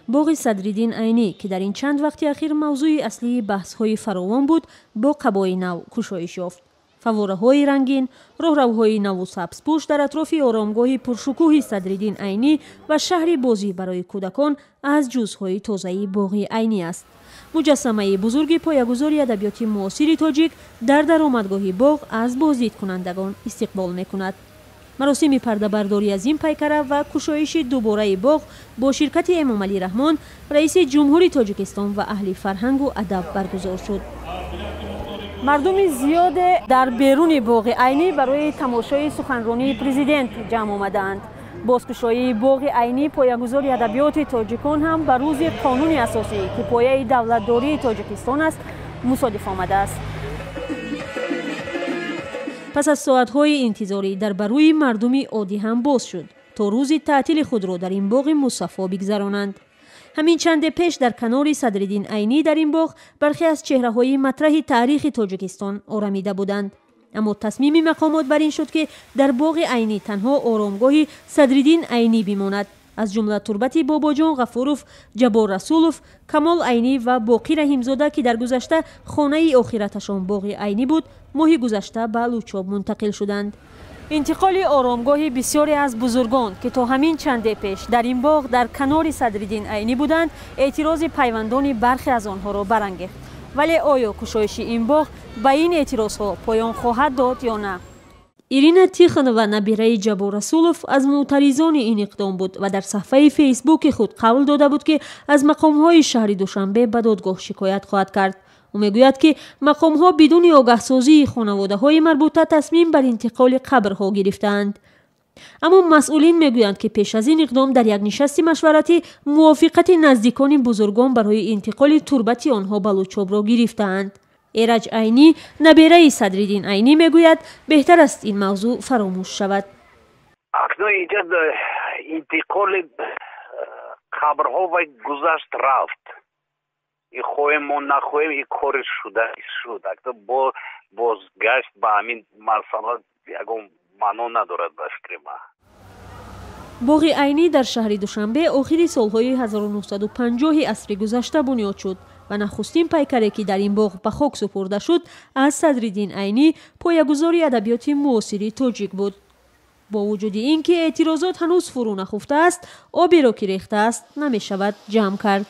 باغ صدرالدین عینی که در این چند وقت اخیر موضوع اصلی بحث‌های فراوان بود با قبای نو کشایش یافت. فواره‌های رنگین، راهروهای نو و سبزپوش در اطراف آرامگاه پرشکوه صدرالدین عینی و شهر بازی برای کودکان از جزوهای تازه باغ عینی است. مجسمه بزرگ پایه‌گذار ادبیات معاصر تاجیک در درآمدگاه باغ از بازدید کنندگان استقبال می‌کند. مراسم پرده برداری از این پیکره و کشایش دوباره باغ با شرکت امام علی رحمان رئیس جمهوری تاجیکستان و اهل فرهنگ و ادب برگزار شد. مردم زیاد در بیرون باغ عینی برای تماشای سخنرانی پرزیدنت جمع آمدند. بازگشایی باغ عینی پایه‌گذار ادبیات تاجیکان هم بر روز قانون اساسی که پایه دولتداری تاجیکستان است مصادف آمده است. پس از ساعت‌های انتظاری در بروی مردم عادی هم باز شد تا روز تعطیل خود را در این باغ مصفا بگذرانند. همین چند پیش در کنار صدرالدین عینی در این باغ برخی از چهره‌های مطرح تاریخ تاجیکستان آرمیده بودند. اما تصمیم مقامات بر این شد که در باغ عینی تنها آرامگاه صدرالدین عینی بماند. از جمله تربت باباجان غفوروف، جبار رسولوف، کمال عینی و باقی رحیمزاده که در گذشته خانه آخرتشان باغ عینی بود، ماه گذشته به لوچاب منتقل شدند. انتقال آرامگاه بسیاری از بزرگان که تا همین چند پیش در این باغ در کنار صدرالدین عینی بودند، اعتراض پیوندان برخی از آنها را برانگیخت. ولی آیا کشایش این باغ به این اعتراضها پایان خواهد داد یا نه؟ ایرینا تیخانووا نبیره جبار رسولوف از معترضان این اقدام بود و در صفحه فیسبوک خود قول داده بود که از مقام‌های شهر دوشنبه به دادگاه شکایت خواهد کرد. او میگوید که مقام‌ها بدون آگاهسازی خانواده‌های مربوطه تصمیم بر انتقال قبرها گرفتند. اما مسئولین میگویند که پیش از این اقدام در یک نشست مشورتی موافقت نزدیکان بزرگان برای انتقال تربت آنها به لوچاب را گرفتند. ایرج عینی نبیره صدرالدین عینی میگوید بهتر است این موضوع فراموش شود. اکنون اینجا انتقال قبرها و گذشت رفت. این خواهیم ما نخواهیم این کار شد. اکنون بازگشت به همین مسئله یکم معنا ندارد به فکر ما. باغ عینی در شهر دوشنبه آخر سالهای 1950 عصر گذشته بنیاد شد و نخستین پیکره که در این باغ به خاک سپرده شد از صدرالدین عینی پایه‌گذار ادبیات معاصر تاجیک بود. با وجود اینکه اعتراضات هنوز فرو نخفته است، آبی را که ریخته است نمی شود جمع کرد.